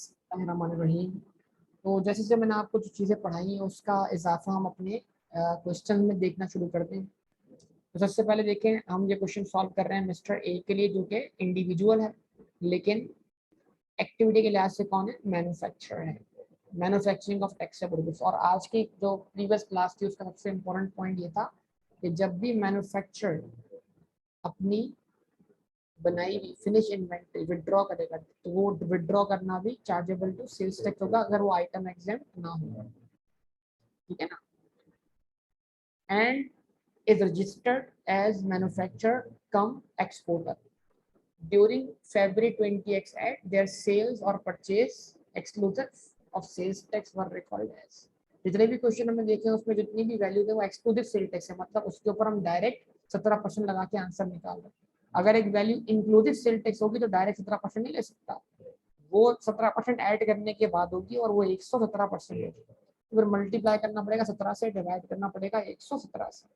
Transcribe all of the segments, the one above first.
बिस्मिल्लाहिर्रहमानिर्रहीम। तो जैसे जैसे मैंने आपको जो चीज़ें पढ़ाई हैं उसका इजाफा हम अपने क्वेश्चन में देखना शुरू करते हैं। तो सबसे पहले देखें, हम ये क्वेश्चन सॉल्व कर रहे हैं मिस्टर ए के लिए, जो कि इंडिविजुअल है लेकिन एक्टिविटी के लिहाज से कौन है, मैन्युफैक्चरर है। Manufacturing of textile goods. और आज की जो प्रीवियस क्लास थी उसका सबसे इम्पोर्टेंट पॉइंट ये था कि जब भी मैन्युफैक्चरर अपनी बनाई हुई फिनिश इन्वेंटरी विड्रॉ करेगा तो वो विड्रॉ करना भी चार्जेबल टू सेल्स टैक्स होगा अगर वो आइटम एग्जेम्प्ट ना हो, ठीक है ना। And is registered as manufacturer cum exporter during February 20X at their sales or purchase exclusive of sales tax were recorded as। जितने भी क्वेश्चन हमने देखे हैं उसमें जितनी भी वैल्यू है वो एक्सक्लूसिव सेल टैक्स है, मतलब उसके ऊपर हम डायरेक्ट 17% लगा के आंसर निकाल रहे हैं। अगर एक वैल्यू इंक्लूसिव सेल टैक्स होगी तो डायरेक्ट 17% नहीं ले सकता, वो 17% ऐड करने के बाद होगी और वो 117% होगी। तो फिर मल्टीप्लाई करना पड़ेगा 17 से, डिवाइड करना पड़ेगा 117 से।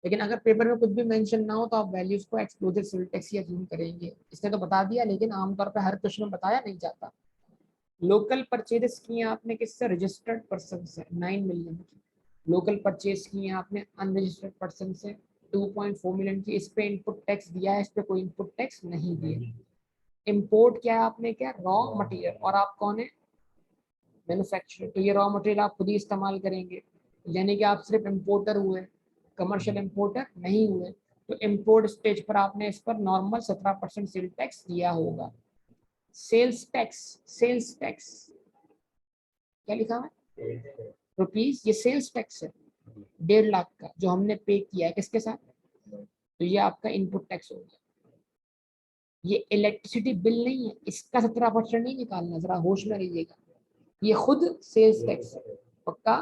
लेकिन अगर पेपर में कुछ भी मेंशन ना हो तो आप वैल्यूज को एक्सक्लूसिव सेल टैक्स ही अज्यूम करेंगे। इसने तो बता दिया लेकिन आमतौर पर हर क्वेश्चन में बताया नहीं जाता। लोकल परचेज की है आपने किससे, रजिस्टर्ड पर्सन से 9 मिलियन की। लोकल परचेज की है आपने अनरजिस्टर्ड पर्सन से 2.4 मिलियन की। इस पे इनपुट टैक्स दिया है, इस पे कोई इनपुट टैक्स नहीं दिया। इंपोर्ट क्या है आपने, क्या रॉ मटेरियल, और आप कौन है, मैन्युफैक्चरर। तो ये रॉ मटेरियल आप खुद ही इस्तेमाल करेंगे, यानी कि आप सिर्फ इंपोर्टर हुए, कमर्शियल इंपोर्टर नहीं हुए। तो इंपोर्ट स्टेज पर आपने इस पर नॉर्मल 17% सेल टैक्स दिया होगा। सेल्स टैक्स, सेल्स टैक्स क्या लिखा है, रुपीज, ये सेल्स टैक्स है 1.5 लाख का जो हमने पे किया है किसके साथ, तो ये आपका इनपुट टैक्स होगा। ये इलेक्ट्रिसिटी बिल नहीं है, इसका 17% नहीं निकालना, जरा होश में रहिएगा, ये खुद सेल्स टैक्स है। पक्का,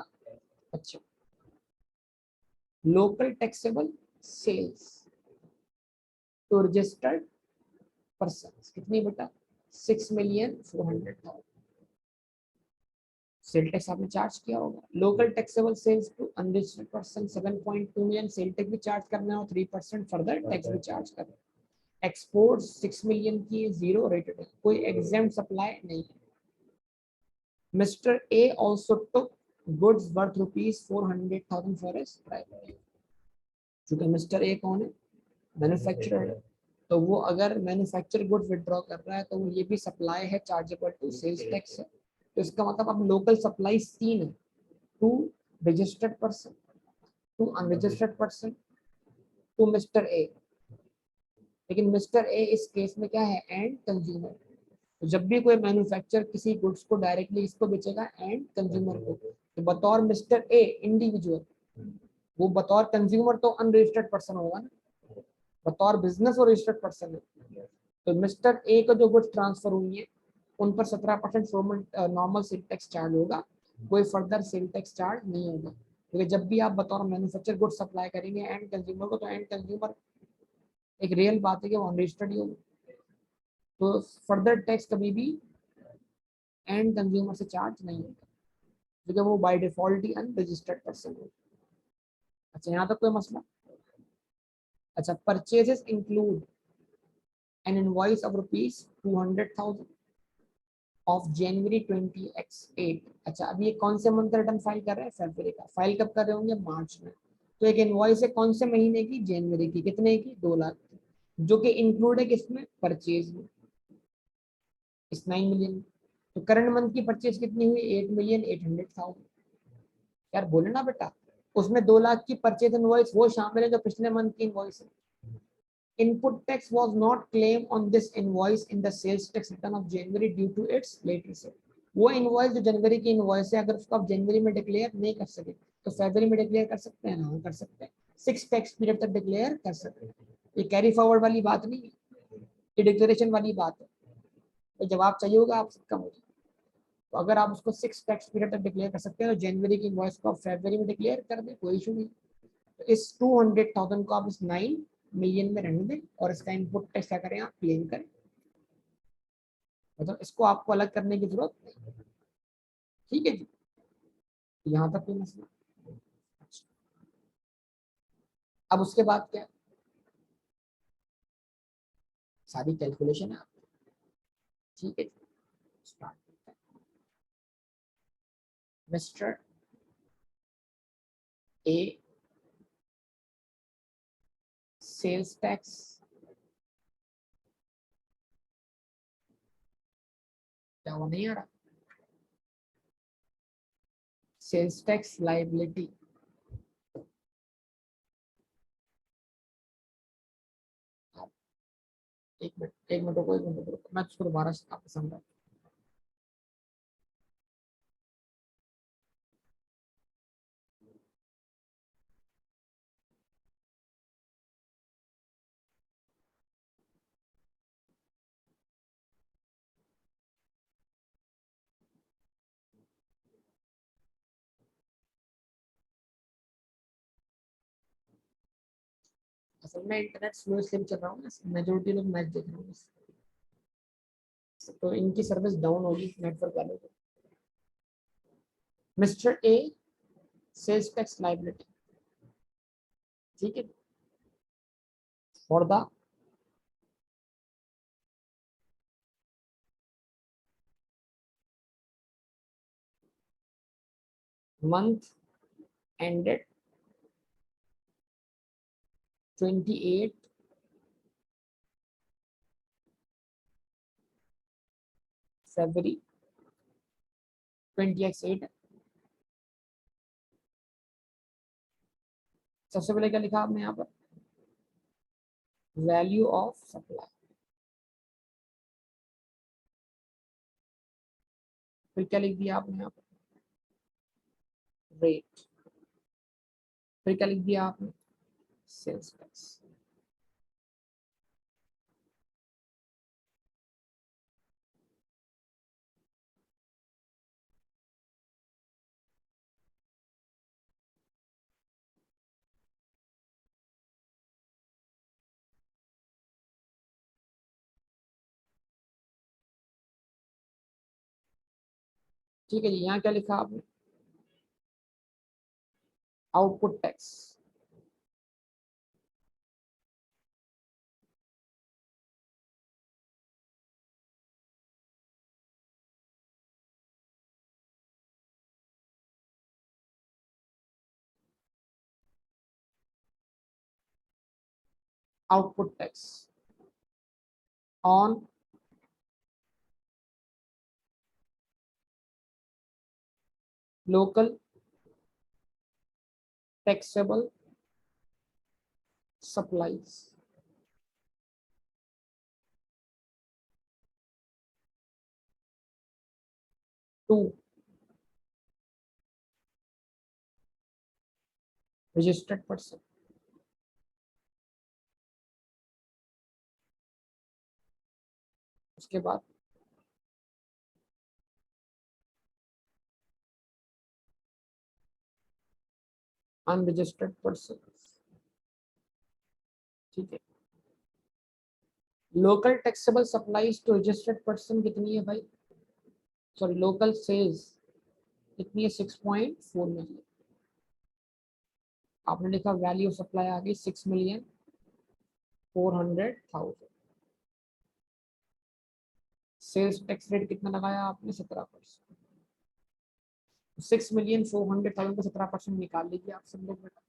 अच्छा। Local taxable sales to registered person कितनी बेटा, 6,400,000 सेल टैक्स आपने चार्ज किया होगा। Local taxable sales to unregistered person 7.2 million, sale tax भी चार्ज करना है और 3% फर्दर टैक्स भी चार्ज करना है। एक्सपोर्ट 6 मिलियन की, जीरो रेटेड है, कोई एग्जेम्प्ट सप्लाई नहीं है। Mister A also took goods worth ₹400,000 for his private. चूंकि मिस्टर ए कौन है, मैन्युफैक्चरर है, तो वो अगर मैन्युफैक्चर गुड विड्रॉ कर रहा है तो वो ये भी सप्लाई है, चार्जेबल टू सेल्स टैक्स है। तो इसका मतलब अब लोकल सप्लाई 3 है, to registered person, to unregistered person, to mister A. लेकिन मिस्टर ए इस केस में क्या है, एंड कंज्यूमर। तो जब भी कोई मैन्युफैक्चर किसी गुड्स को डायरेक्टली इसको बेचेगा एंड कंज्यूमर को, तो बतौर मिस्टर ए इंडिविजुअल, वो बतौर कंज्यूमर तो अनरजिस्टर्ड पर्सन होगा ना, बतौर बिजनेस और रजिस्टर्ड पर्सन है। तो मिस्टर ए को जो गुड्स ट्रांसफर हुई है उन पर 17% नॉर्मल सेल टैक्स चार्ज होगा, कोई फर्दर सेल टैक्स चार्ज नहीं होगा। क्योंकि जब भी आप बतौर मैन्युफैक्चर गुड्स सप्लाई करेंगे एंड कंज्यूमर को, तो एंड कंज्यूमर एक रियल बात है कि वो अनरजिस्टर्ड ही होगा, तो फर्दर टैक्स कभी भी एंड कंज्यूमर से चार्ज नहीं होगा क्योंकि वो by default he unregistered person होगा। अच्छा, यहाँ तक कोई मसला। अच्छा, purchases include N invoice of ₹200,000 of January 20X8। अच्छा, अब ये कौन से मंथ का रिटर्न फाइल कर रहे हैं, फरवरी का। फाइल कब कर रहे होंगे, मार्च में। तो एक इनवॉइस है कौन से महीने की, जनवरी की, कितने की, 2 लाख की, जो कि इंक्लूड है किसमें, परचेज में, इस 9 मिलियन। तो करंट मंथ की परचेज कितनी हुई, 8,800,000। यार बोले ना बेटा, उसमें 2 लाख की परचेज इनवॉइस वो शामिल है जो पिछले मंथ की इनवॉइस है। Input tax was not claimed on this invoice in the sales tax return of January due to its late receipt। वो इनवॉइस जो जनवरी की इनवॉइस है, अगर उसको आप जनवरी में डिक्लेयर नहीं कर सके तो फरवरी में डिक्लेयर कर सकते हैं ना, कर सकते हैं। 6 टैक्स पीरियड तक डिक्लेयर कर सकते हैं। ये कैरी फॉरवर्ड वाली बात नहीं है, ये डिक्लेरेशन वाली बात है। तो जवाब चाहिए होगा आप सबका मुझे। तो अगर आप उसको 6 टैक्स पीरियड तक डिक्लेयर कर सकते हैं तो जनवरी की इनवॉइस को आप फरवरी में डिक्लेयर कर दें, कोई इशू नहीं। तो इस 200,000 को आप इस 9 मिलियन में रहने दें और इसका इनपुट टैक्स क्या करें, आप क्लेम करें। मतलब इसको आपको अलग करने की जरूरत नहीं, ठीक है जी। यहाँ तक कोई मसला। अच्छा, अब उसके बाद क्या, सारी कैलकुलेशन है आपकी, ठीक है। मिस्टर ए सेल्स टैक्स क्या हुआ, नहीं आ रहा, सेल्स टैक्स लाइबिलिटी एक मिनट रुको, एक मिनट रुको, मैं उसको दोबारा से आपको समझा। असल में इंटरनेट स्लो इसलिए चल रहा हूँ ना, मेजोरिटी लोग मैच देख रहे हैं, तो इनकी सर्विस डाउन होगी नेटवर्क वालों को। Mister A sales tax liability, ठीक है, for the month ended 28 February 20x8। सबसे पहले क्या लिखा आपने यहाँ पर, वैल्यू ऑफ सप्लाई, फिर क्या लिख दिया आपने यहाँ पर, रेट, फिर क्या लिख दिया आपने, सेल्स टैक्स। ठीक है जी, यहाँ क्या लिखा आपने, output tax, output tax on local taxable supplies. To registered person, उसके बाद अनरजिस्टर्ड पर्सन, ठीक है। Local taxable supplies to registered person कितनी है भाई, सॉरी लोकल सेल्स कितनी है, 6.4 मिलियन। आपने लिखा वैल्यू ऑफ सप्लाई आ गई 6,400,000। सेल्स टैक्स रेट कितना लगाया आपने, 17%। 6,400,000 को 17% निकाल लीजिए आप सब लोग बेटा।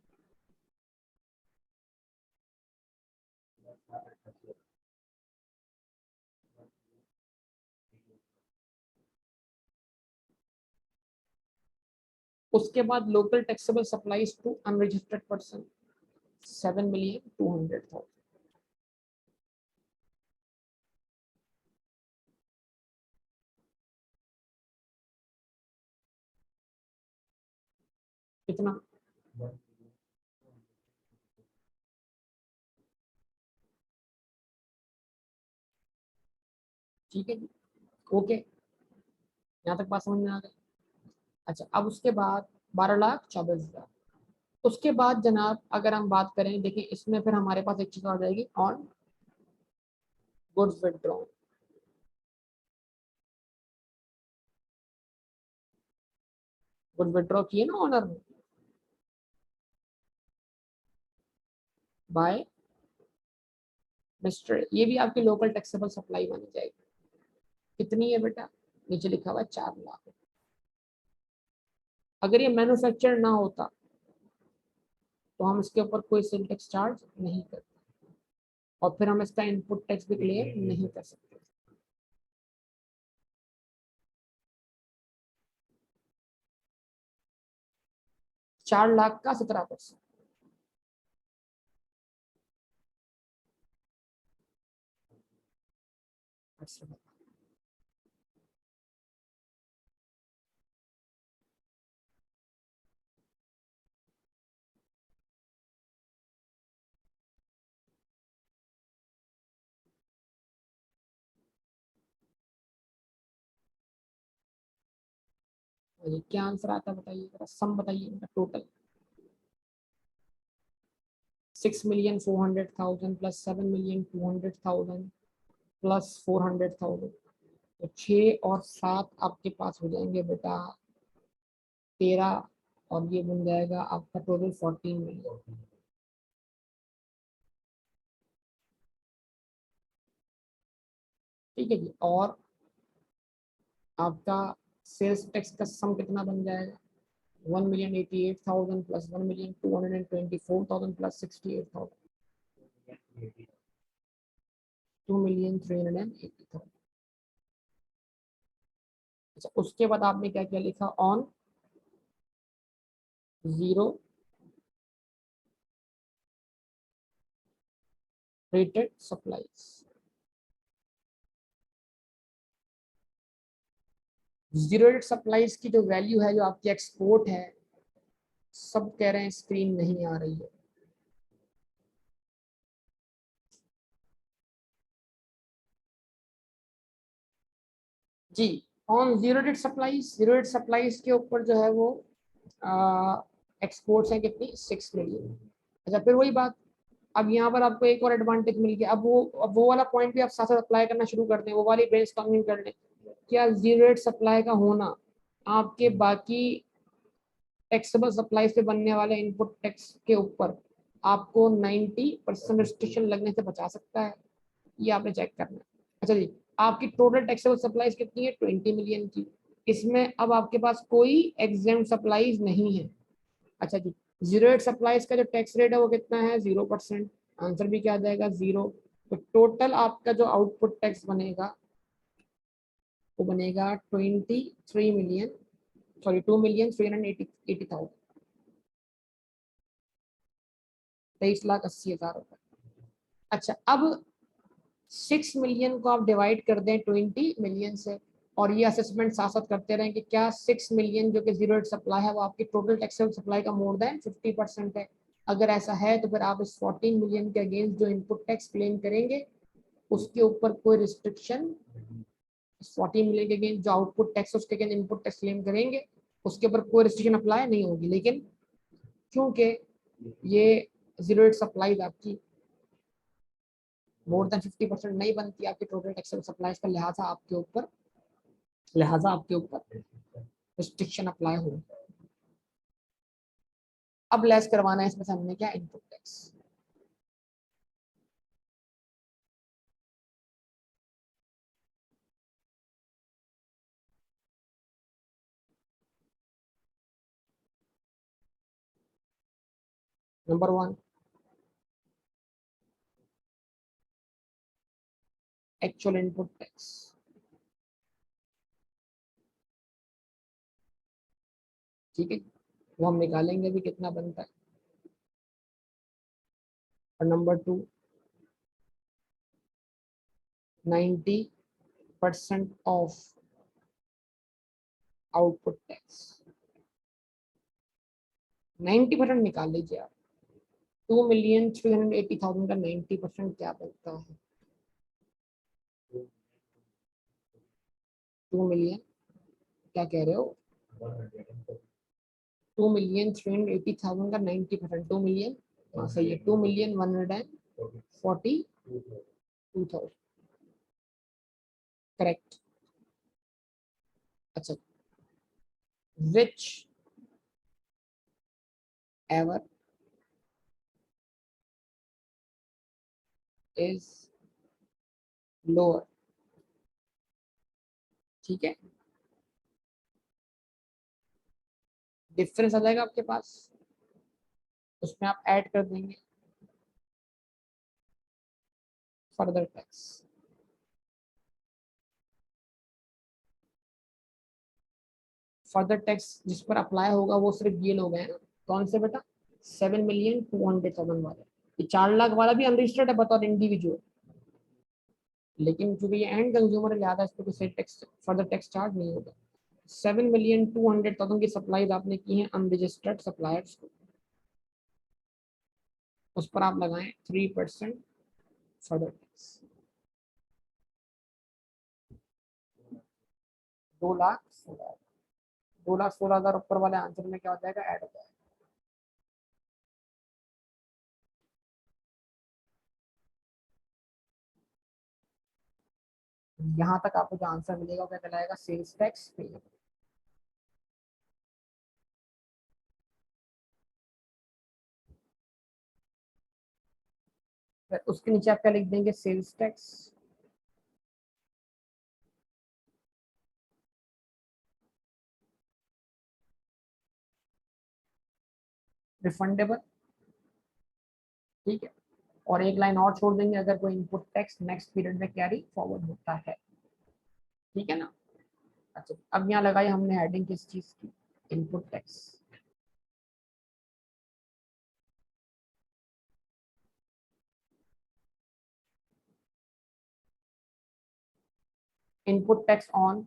उसके बाद local taxable supplies to unregistered person 7,200,000। कितना, ठीक है जी, ओके, यहाँ तक बात समझ में आ गई। अच्छा, अब उसके बाद 12,24,000। उसके बाद जनाब अगर हम बात करें, देखिए इसमें फिर हमारे पास एक चीज आ जाएगी on goods withdraw. Goods withdraw किए ना ऑनर ने, बाय मिस्टर, ये भी आपकी लोकल टैक्सेबल सप्लाई मानी जाएगी। कितनी है बेटा, नीचे लिखा हुआ है 4 लाख। अगर ये मैन्युफैक्चर ना होता तो हम इसके ऊपर कोई सेल टैक्स चार्ज नहीं करते और फिर हम इसका इनपुट टैक्स भी क्लेम नहीं कर सकते। 4 लाख का 17%। ये क्या आंसर आता है बताइए जरा, सम बताइए इनका टोटल। 6,400,000 प्लस 7,200,000 प्लस 400,000, तो 6 और 7 आपके पास हो जाएंगे बेटा 13, और ये बन जाएगा आपका टोटल 14 मिलियन। ठीक है जी। और आपका सेल्स टैक्स का सम कितना बन जाएगा? 1,88,000 प्लस 1,224,000 प्लस 68,000, 2,380,000। अच्छा, उसके बाद आपने क्या क्या लिखा? On zero rated supplies. Zero rated supplies की जो वैल्यू है, जो आपकी एक्सपोर्ट है, सब कह रहे हैं स्क्रीन नहीं आ रही है। जी, on zero rate supplies, zero rate supplies के ऊपर जो है वो एक्सपोर्ट्स हैं कितनी? 6 मिलियन। अच्छा, फिर वही बात, अब यहाँ पर आपको एक और एडवांटेज मिल गया। अब वो वाला पॉइंट भी आप साथ साथ अप्लाई करना शुरू कर दें, वो वाली ब्रेनस्टॉर्मिंग कर लें। क्या जीरो रेट सप्लाई का होना आपके बाकी टैक्सेबल सप्लाई से बनने वाले इनपुट टैक्स के ऊपर आपको 90% रिस्ट्रिक्शन लगने से बचा सकता है? ये आपने चेक करना है। अच्छा जी, आपकी टोटल टैक्सेबल सप्लाईज कितनी है? 20 मिलियन की। इसमें अब आपके पास कोई एग्जाम सप्लाईज नहीं है। अच्छा जी, जीरो रेट सप्लाईज का जो टैक्स रेट है वो कितना है? 0%। आंसर भी क्या आ जाएगा? 0। तो टोटल आपका जो आउटपुट टैक्स बनेगा वो बनेगा 23 मिलियन, सॉरी 2,380,000, 23,80,000 रुपए। अच्छा, अब 6 मिलियन को आप डिवाइड कर दें 20 मिलियन से, और ये असेसमेंट साथ साथ करते रहें कि क्या 6 मिलियन जो कि जीरो रेट सप्लाई है वो आपकी टोटल टैक्सेबल सप्लाई का मोर देन 50% है। अगर ऐसा है तो फिर आप इस 14 मिलियन के अगेंस्ट जो इनपुट टैक्स क्लेम करेंगे उसके ऊपर कोई रिस्ट्रिक्शन, 14 मिलियन के अगेंस्ट जो आउटपुट टैक्स उसके अगेंस्ट इनपुट टैक्स क्लेम करेंगे उसके ऊपर कोई रिस्ट्रिक्शन अप्लाई नहीं होगी। लेकिन क्योंकि ये जीरो रेट सप्लाई आपकी मोर देन 50% नहीं बनती आपके टोटल टैक्सेबल सप्लाईज का, लिहाजा आपके ऊपर रिस्ट्रिक्शन अप्लाई हो। अब लेस करवाना है इसमें से हमने क्या? Input tax. Number 1, actual input tax. ठीक है, वो हम निकालेंगे भी कितना बनता है। और नंबर 2, 90% ऑफ आउटपुट टैक्स। 90% निकाल लीजिए आप। 2,380,000 का 90% क्या बनता है? 2 मिलियन, क्या कह रहे हो? 2,380,000 का 90%, 2 मिलियन, हाँ सही है, 2,142,000, करेक्ट। अच्छा, विच एवर इज लोअर। ठीक है, डिफरेंस आ जाएगा आपके पास, उसमें आप ऐड कर देंगे फर्दर टैक्स। फर्दर टैक्स जिस पर अप्लाई होगा वो सिर्फ ये लोग हैं, कौन से बेटा, 7,200,000 वाले। ये 4 लाख वाला भी अनरजिस्टर्ड है बतौर इंडिविजुअल, लेकिन चूंकि ये एंड कंज्यूमर है लिहाजा इस पर कोई टैक्स फर्दर टैक्स चार्ज नहीं होगा। 7,200,000 की सप्लाईज आपने की हैं अनरजिस्टर्ड सप्लायर्स को, उस पर आप लगाएं 3% फर्दर टैक्स। 2,16,000, 2,16,000 ऊपर वाले आंसर में क्या हो जाएगा, ऐड हो जाएगा। यहाँ तक आपको जो आंसर मिलेगा वो क्या कहलाएगा, सेल्स टैक्स पेएबल। फिर उसके नीचे आप क्या लिख देंगे, सेल्स टैक्स रिफंडेबल, ठीक है। और एक लाइन और छोड़ देंगे अगर कोई इनपुट टैक्स नेक्स्ट पीरियड में कैरी फॉरवर्ड होता है, ठीक है ना। अच्छा, अब यहाँ लगाई हमने हेडिंग किस चीज की, input tax. Input tax on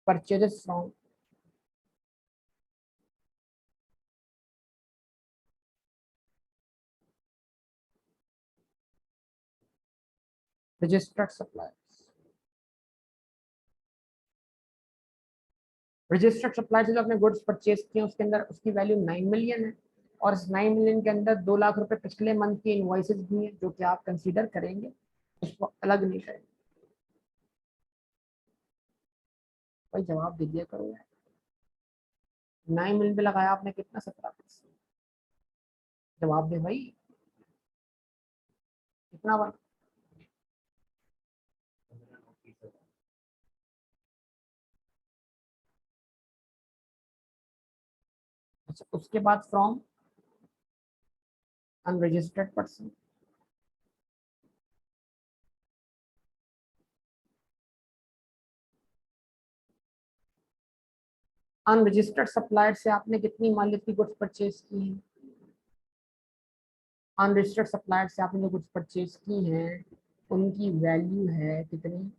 purchases from registered suppliers. Registered supply से जो आपने गुड्स परचेज किए उसके अंदर उसकी वैल्यू 9 मिलियन है, और इस 9 मिलियन के अंदर 2 लाख रुपए पिछले मंथ की इनवॉइसेस भी हैं जो कि आप कंसीडर करेंगे, उसको अलग नहीं करेंगे। भाई जवाब दीजिए करो यार, 9 मिलियन पे लगाया आपने कितना, 17%। जवाब दे भाई, कितना बना। अच्छा, उसके बाद from unregistered person, unregistered supplier से आपने कितनी मालियत की गुड्स परचेज की है, अनरजिस्टर्ड सप्लायर से आपने जो गुड्स परचेज की हैं उनकी वैल्यू है कितनी,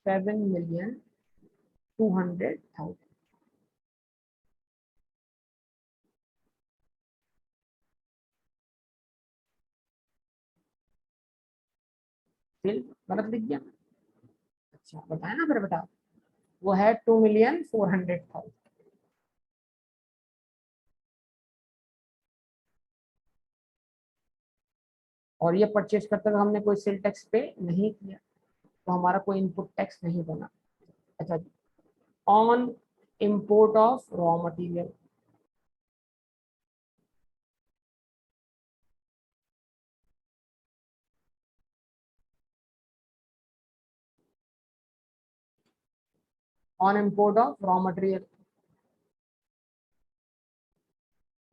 7,200,000। फिर गलत लिख दिया। अच्छा बताए ना फिर बेटा, वो है 2,400,000। और ये परचेज करते हुए हमने कोई सेल टैक्स पे नहीं किया, तो हमारा कोई इनपुट टैक्स नहीं बना। अच्छा जी, on import of raw material, on import of raw material.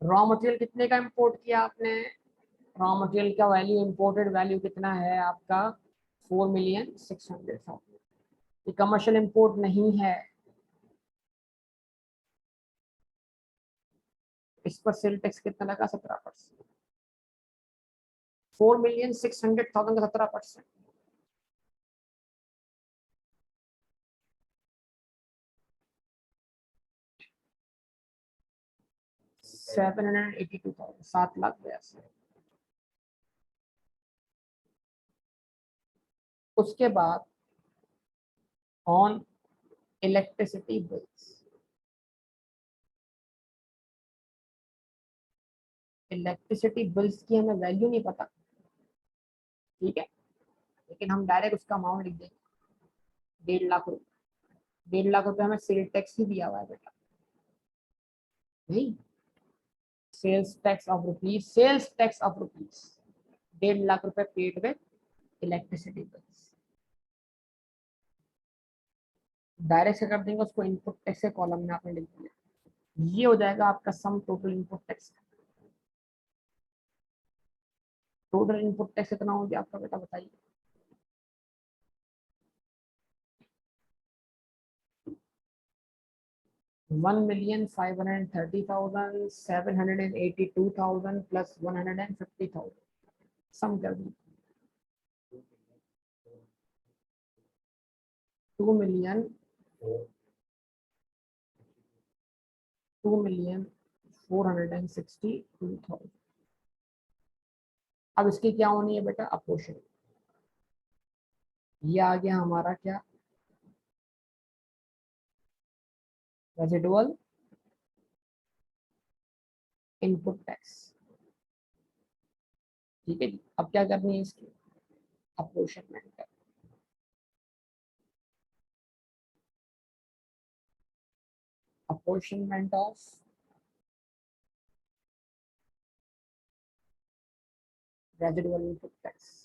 Raw material कितने का इंपोर्ट किया आपने, रॉ मटेरियल का वैल्यू, इंपोर्टेड वैल्यू कितना है आपका, 4,600,000। ये कमर्शियल इंपोर्ट नहीं है, इस पर सेल टैक्स कितना लगा, 17%। 4,600,000 का 17%, 782,000, 7,82,000। उसके बाद on electricity bills, electricity bills की हमें वैल्यू नहीं पता, ठीक है, लेकिन हम डायरेक्ट उसका अमाउंट लिख देंगे, 1,50,000 रुपये। 1,50,000 हमें सेल टैक्स ही दिया हुआ है बेटा, नहीं, sales tax of rupees, sales tax of rupees, 1,50,000 रुपये paid with electricity bills. Direct से कर देंगे उसको, इनपुट टैक्स के कॉलम में आपने लिख दिया, ये हो जाएगा आपका sum total input tax. Total input tax कितना हो गया आपका बेटा बताइए? 1,530,782,000 प्लस 150,000 सम कर दी। 2,462,000। अब इसकी क्या होनी है बेटा? अपोर्शन। ये आ गया हमारा क्या? Residual input tax. ठीक है जी, अब क्या करनी है इसकी? Apportionment. Apportionment of residual input tax.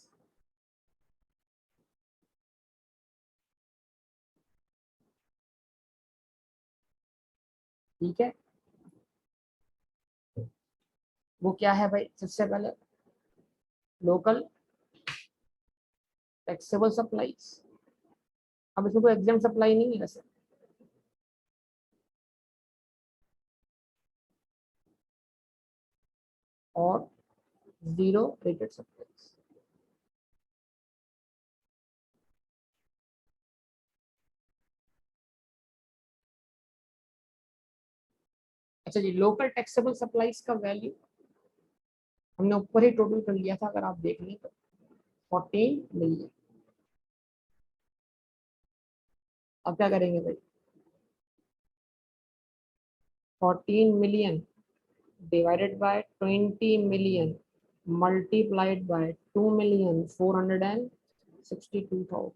ठीक है, वो क्या है भाई? सबसे पहले लोकल टैक्सेबल सप्लाईज। अब इसमें कोई एग्जाम सप्लाई नहीं है वैसे, और जीरो रेटेड सप्लाईज। अच्छा जी, लोकल टैक्सेबल सप्लाईज का वैल्यू हमने ऊपर ही टोटल कर लिया था, अगर आप देख लें तो 14 मिलियन। अब क्या करेंगे भाई? 14 million divided by 20 million multiplied by 2,462,000।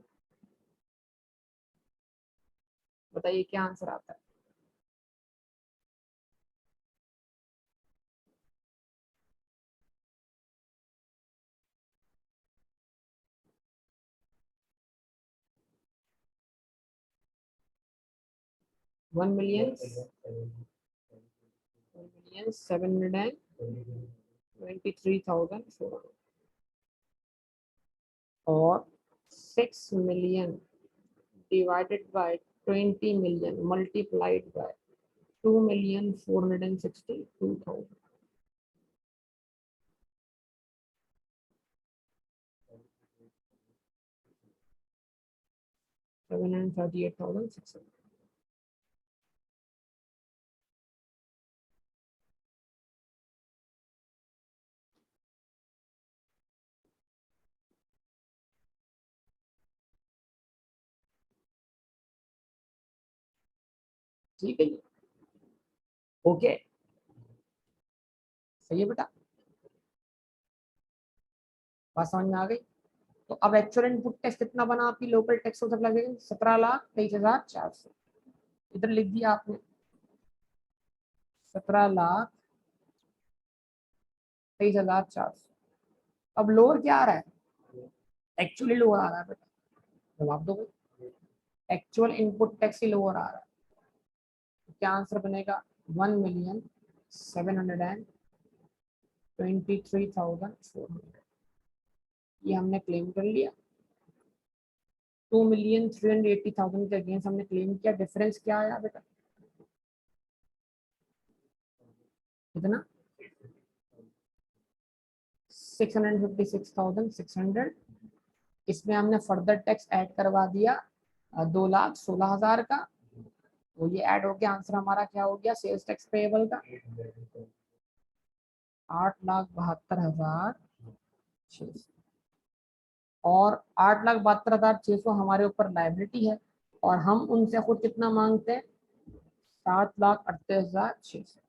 बताइए क्या आंसर आता है? 1,723,400 और 6 million divided by 20 million multiplied by 2,462,000। 738,600। ठीक है जी, ओके, सही है बेटा, बात समझ में आ गई। तो अब एक्चुअल इनपुट टैक्स कितना बना आपकी लोकल टैक्स हो सकता है? 17,23,400। इधर लिख दिया आपने 17,23,400। अब लोअर क्या आ रहा है? एक्चुअली लोअर आ रहा है बेटा, जवाब दो भाई। एक्चुअल इनपुट टैक्स ही लोअर आ रहा है, तो क्या आंसर बनेगा? 1,723,400। ये हमने क्लेम कर लिया। 2,380,000 के अगेंस्ट हमने क्लेम किया। डिफरेंस क्या आया बेटा? कितना? 656,600। इसमें हमने फर्दर टैक्स ऐड करवा दिया 2,16,000 का, तो ये ऐड हो गया। आंसर हमारा क्या हो गया सेल्स टैक्स पेएबल का? 8,72,600। और 8,72,600 हमारे ऊपर लाइबिलिटी है, और हम उनसे खुद कितना मांगते हैं? 7,38,600।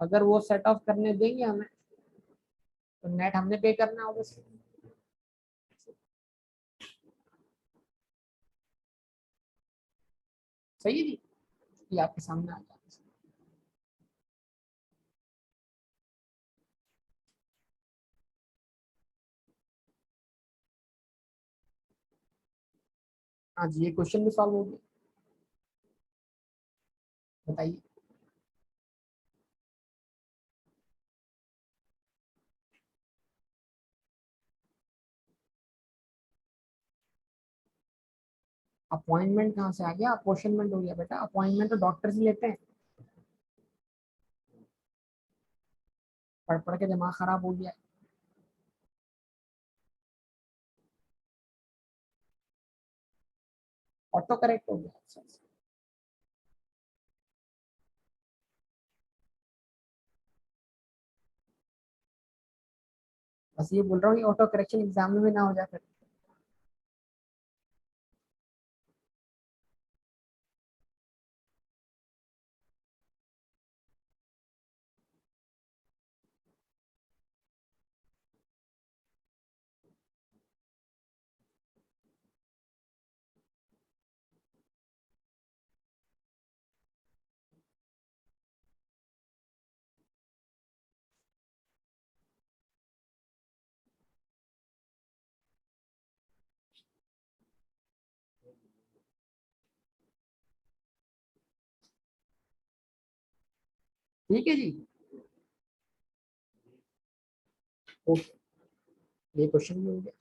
अगर वो सेट ऑफ करने देंगे हमें, तो नेट हमने पे करना होगा। सही है जी, ये आपके सामने आ गया। हाँ जी, ये क्वेश्चन भी सॉल्व हो गया। बताइए। अपॉइंटमेंट कहाँ से आ गया? अपॉइंटमेंट हो गया बेटा, अपॉइंटमेंट तो डॉक्टर से लेते हैं। पढ़ पढ़ के दिमाग खराब हो गया। ऑटो करेक्ट हो गया। अच्छा अच्छा। बस ये बोल रहा हूँ कि ऑटो करेक्शन एग्जाम में भी ना हो जाए फिर। ठीक है जी। ओके, ये क्वेश्चन भी हो गया।